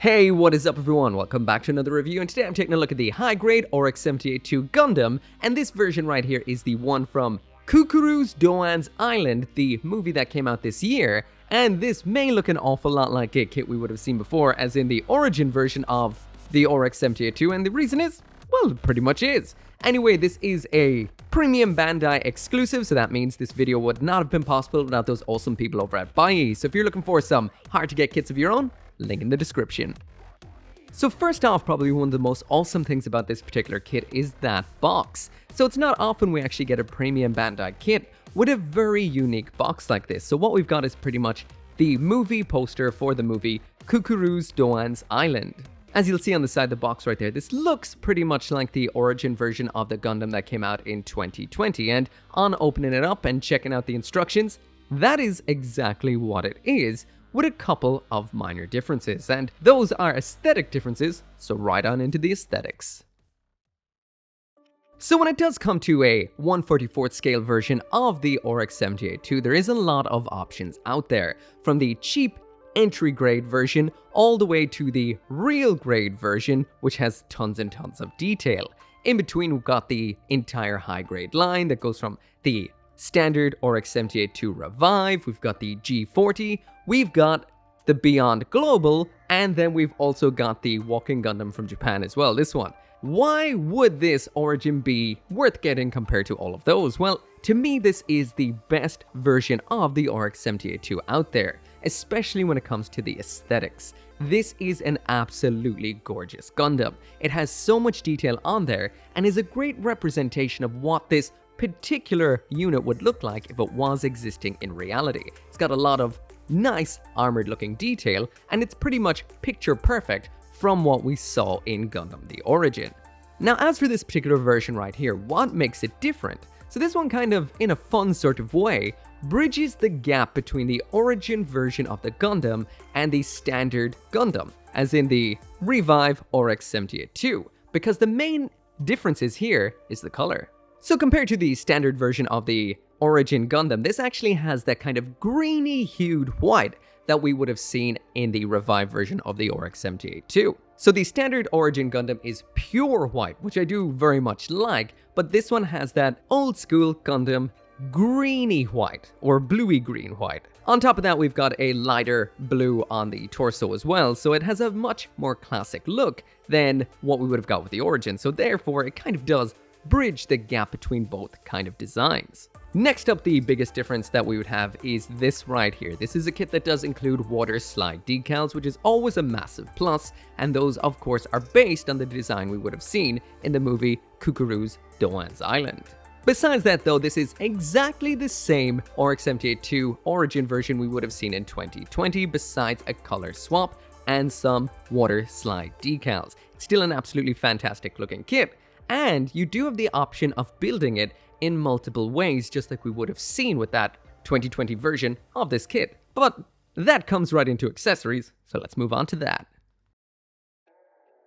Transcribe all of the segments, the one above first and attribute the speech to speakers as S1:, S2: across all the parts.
S1: Hey, what is up everyone? Welcome back to another review, and today I'm taking a look at the high-grade RX-78-02 Gundam, and this version right here is the one from Cucuruz Doan's Island, the movie that came out this year, and this may look an awful lot like a kit we would have seen before, as in the origin version of the RX-78-02, and the reason is, well, it pretty much is. Anyway, this is a premium Bandai exclusive, so that means this video would not have been possible without those awesome people over at BUYEE, so if you're looking for some hard-to-get kits of your own, link in the description. So first off, probably one of the most awesome things about this particular kit is that box. So it's not often we actually get a premium Bandai kit with a very unique box like this. So what we've got is pretty much the movie poster for the movie Cucuruz Doan's Island. As you'll see on the side of the box right there, this looks pretty much like the origin version of the Gundam that came out in 2020. And on opening it up and checking out the instructions, that is exactly what it is, with a couple of minor differences, and those are aesthetic differences, so right on into the aesthetics. So when it does come to a 1/44th scale version of the RX-78-02, there is a lot of options out there, from the cheap entry grade version all the way to the real grade version, which has tons and tons of detail. In between, we've got the entire high grade line that goes from the standard RX-78-02 Revive, we've got the G40, we've got the Beyond Global, and then we've also got the Walking Gundam from Japan as well, this one. Why would this origin be worth getting compared to all of those? Well, to me this is the best version of the RX-78-02 out there, especially when it comes to the aesthetics. This is an absolutely gorgeous Gundam. It has so much detail on there and is a great representation of what this particular unit would look like if it was existing in reality. It's got a lot of nice armored looking detail, and it's pretty much picture perfect from what we saw in Gundam the Origin. Now as for this particular version right here, what makes it different? So this one kind of, in a fun sort of way, bridges the gap between the origin version of the Gundam and the standard Gundam, as in the Revive RX-78-02, because the main differences here is the color. So compared to the standard version of the Origin Gundam, this actually has that kind of greeny hued white that we would have seen in the Revive version of the RX-78-02. So the standard Origin Gundam is pure white, which I do very much like, but this one has that old school Gundam greeny white, or bluey green white. On top of that, we've got a lighter blue on the torso as well, so it has a much more classic look than what we would have got with the Origin, so therefore it kind of does bridge the gap between both kind of designs. Next up, the biggest difference that we would have is this right here. This is a kit that does include water slide decals, which is always a massive plus, and those of course are based on the design we would have seen in the movie Cucuruz Doan's Island. Besides that though, this is exactly the same RX-78-02 origin version we would have seen in 2020, besides a color swap and some water slide decals. It's still an absolutely fantastic looking kit, and you do have the option of building it in multiple ways, just like we would have seen with that 2020 version of this kit. But that comes right into accessories, so let's move on to that.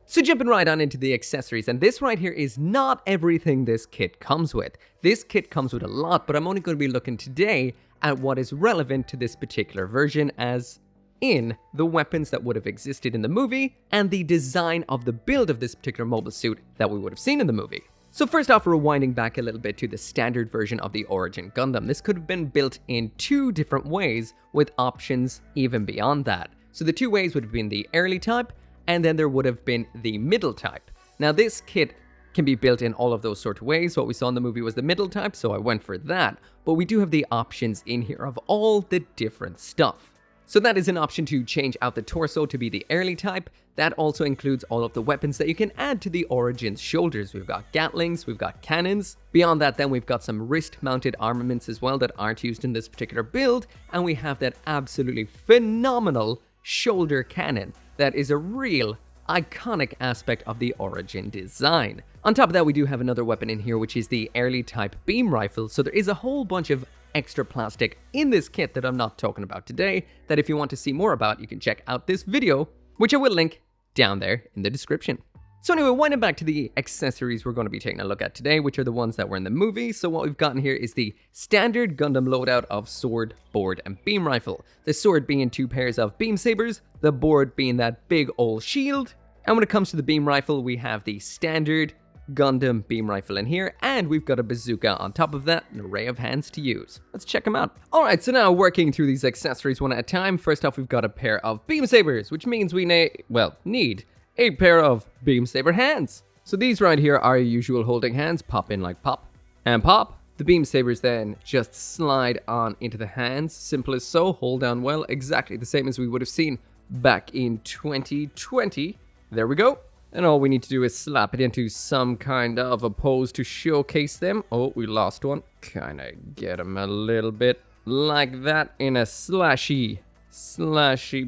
S1: So jumping right on into the accessories, and this right here is not everything this kit comes with. This kit comes with a lot, but I'm only going to be looking today at what is relevant to this particular version, as in the weapons that would have existed in the movie and the design of the build of this particular mobile suit that we would have seen in the movie. So first off, rewinding back a little bit to the standard version of the Origin Gundam, this could have been built in two different ways with options even beyond that. So the two ways would have been the early type, and then there would have been the middle type. Now this kit can be built in all of those sort of ways. What we saw in the movie was the middle type, so I went for that, but we do have the options in here of all the different stuff. So that is an option to change out the torso to be the early type. That also includes all of the weapons that you can add to the Origin's shoulders. We've got Gatlings, we've got cannons. Beyond that then we've got some wrist-mounted armaments as well that aren't used in this particular build. And we have that absolutely phenomenal shoulder cannon that is a real iconic aspect of the Origin design. On top of that, we do have another weapon in here, which is the early type beam rifle. So there is a whole bunch of extra plastic in this kit that I'm not talking about today, that if you want to see more about, you can check out this video, which I will link down there in the description. So anyway, winding back to the accessories we're going to be taking a look at today, which are the ones that were in the movie. So what we've gotten here is the standard Gundam loadout of sword, board, and beam rifle. The sword being 2 pairs of beam sabers, the board being that big old shield. And when it comes to the beam rifle, we have the standard Gundam beam rifle in here, and we've got a bazooka on top of that, an array of hands to use. Let's check them out. Alright, so now working through these accessories one at a time. First off, we've got a pair of beam sabers, which means we need a pair of beam saber hands. So these right here are your usual holding hands, pop in like pop and pop. The beam sabers then just slide on into the hands, simple as so, hold down well, exactly the same as we would have seen back in 2020. There we go. And all we need to do is slap it into some kind of a pose to showcase them. Oh, we lost one. Kinda get them a little bit like that in a slashy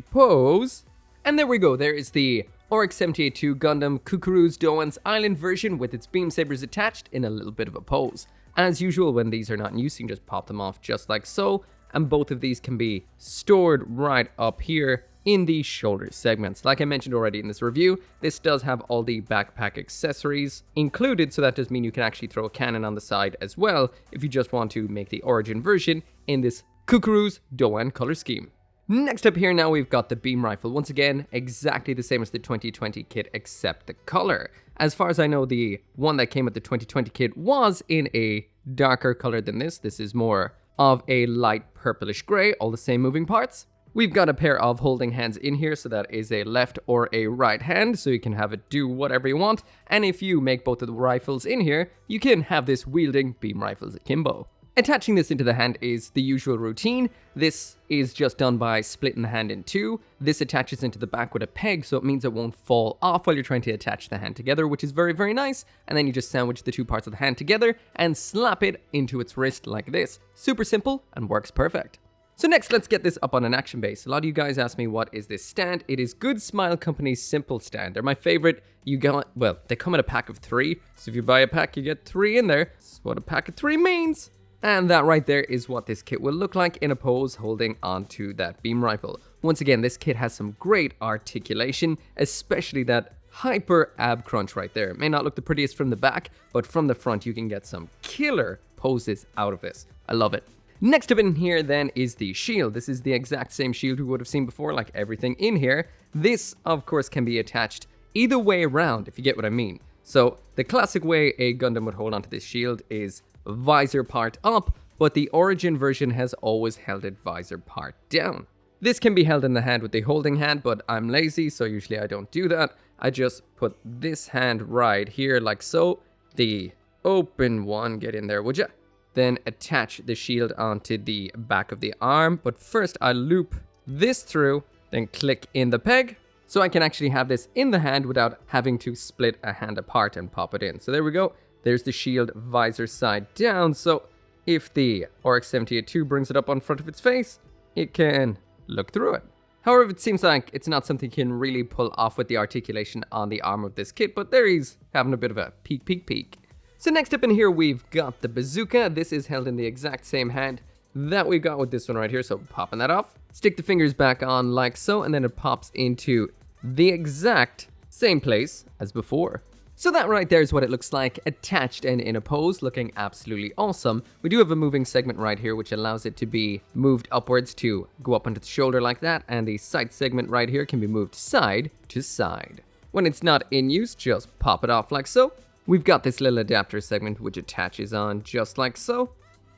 S1: pose. And there we go, there is the RX-78-02 Gundam Cucuruz Doan's island version with its beam sabers attached in a little bit of a pose. As usual, when these are not in use, you can just pop them off just like so, and both of these can be stored right up here in the shoulder segments. Like I mentioned already in this review, this does have all the backpack accessories included, so that does mean you can actually throw a cannon on the side as well if you just want to make the origin version in this Cucuruz Doan color scheme. Next up here now we've got the beam rifle. Once again, exactly the same as the 2020 kit except the color. As far as I know, the one that came with the 2020 kit was in a darker color than this. This is more of a light purplish gray, all the same moving parts. We've got a pair of holding hands in here, so that is a left or a right hand, so you can have it do whatever you want. And if you make both of the rifles in here, you can have this wielding beam rifles akimbo. Attaching this into the hand is the usual routine. This is just done by splitting the hand in two. This attaches into the back with a peg, so it means it won't fall off while you're trying to attach the hand together, which is very, very nice. And then you just sandwich the two parts of the hand together and slap it into its wrist like this. Super simple and works perfect. So next, let's get this up on an action base. A lot of you guys ask me, what is this stand? It is Good Smile Company's Simple Stand. They're my favorite. They come in a pack of 3. So if you buy a pack, you get 3 in there. That's what a pack of 3 means. And that right there is what this kit will look like in a pose holding onto that beam rifle. Once again, this kit has some great articulation, especially that hyper ab crunch right there. It may not look the prettiest from the back, but from the front you can get some killer poses out of this. I love it. Next up in here then is the shield. This is the exact same shield we would have seen before, like everything in here. This, of course, can be attached either way around, if you get what I mean. So the classic way a Gundam would hold onto this shield is visor part up, but the origin version has always held it visor part down. This can be held in the hand with the holding hand, but I'm lazy, so usually I don't do that. I just put this hand right here like so. The open one, get in there, would ya? Then attach the shield onto the back of the arm, but first I loop this through, then click in the peg, so I can actually have this in the hand without having to split a hand apart and pop it in. So there we go. There's the shield visor side down, so if the RX-78-02 brings it up on front of its face, it can look through it. However, it seems like it's not something you can really pull off with the articulation on the arm of this kit, but there he's having a bit of a peek. So next up in here, we've got the bazooka. This is held in the exact same hand that we got with this one right here, so popping that off. Stick the fingers back on like so, and then it pops into the exact same place as before. So that right there is what it looks like, attached and in a pose, looking absolutely awesome. We do have a moving segment right here, which allows it to be moved upwards to go up onto the shoulder like that, and the sight segment right here can be moved side to side. When it's not in use, just pop it off like so. We've got this little adapter segment, which attaches on just like so,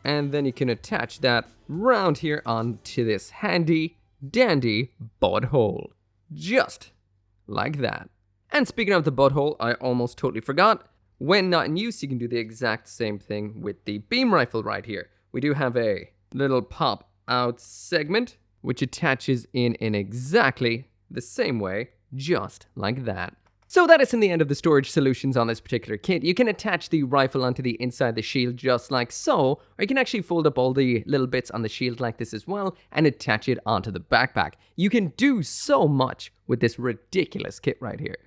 S1: and then you can attach that round here onto this handy dandy butthole, just like that. And speaking of the butthole, I almost totally forgot. When not in use, you can do the exact same thing with the beam rifle right here. We do have a little pop out segment, which attaches in exactly the same way, just like that. So that is in the end of the storage solutions on this particular kit. You can attach the rifle onto the inside of the shield just like so, or you can actually fold up all the little bits on the shield like this as well and attach it onto the backpack. You can do so much with this ridiculous kit right here.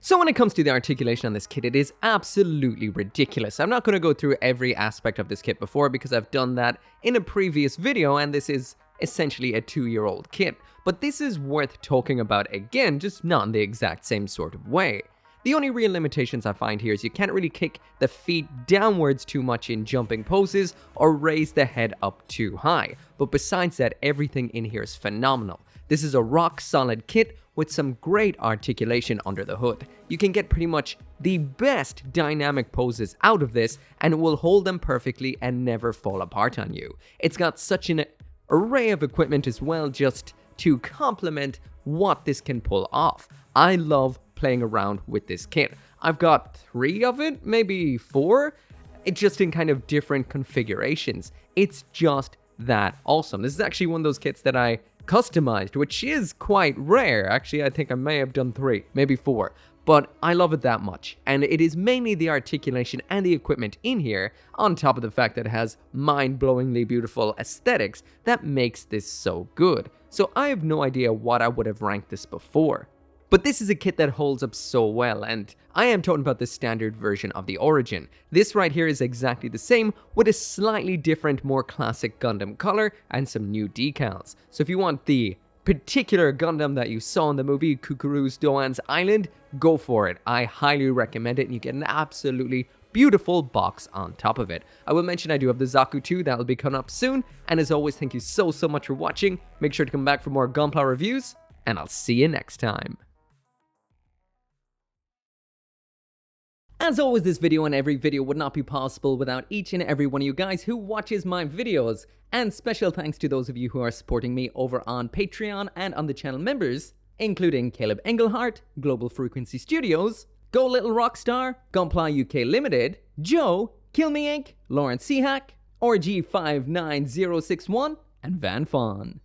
S1: So when it comes to the articulation on this kit, it is absolutely ridiculous. I'm not going to go through every aspect of this kit before because I've done that in a previous video, and this is essentially a 2-year-old kit, but this is worth talking about again, just not in the exact same sort of way. The only real limitations I find here is you can't really kick the feet downwards too much in jumping poses or raise the head up too high, but besides that, everything in here is phenomenal. This is a rock solid kit with some great articulation under the hood. You can get pretty much the best dynamic poses out of this and it will hold them perfectly and never fall apart on you. It's got such an array of equipment as well just to complement what this can pull off. I love playing around with this kit. I've got 3 of it, maybe 4, it's just in kind of different configurations. It's just that awesome. This is actually one of those kits that I customized, which is quite rare. Actually, I think I may have done 3, maybe 4, but I love it that much. And it is mainly the articulation and the equipment in here, on top of the fact that it has mind-blowingly beautiful aesthetics, that makes this so good. So I have no idea what I would have ranked this before. But this is a kit that holds up so well, and I am talking about the standard version of the Origin. This right here is exactly the same, with a slightly different, more classic Gundam color and some new decals. So if you want the particular Gundam that you saw in the movie Cucuruz Doan's Island, go for it. I highly recommend it, and you get an absolutely beautiful box on top of it. I will mention I do have the Zaku 2 that will be coming up soon, and as always, thank you so much for watching. Make sure to come back for more Gunpla reviews, and I'll see you next time. As always, this video and every video would not be possible without each and every one of you guys who watches my videos. And special thanks to those of you who are supporting me over on Patreon and on the channel members, including Caleb Engelhart, Global Frequency Studios, Go Little Rockstar, Gunpla UK Limited, Joe, Kill Me Inc., Lawrence Seahack, RG59061, and Van Fawn.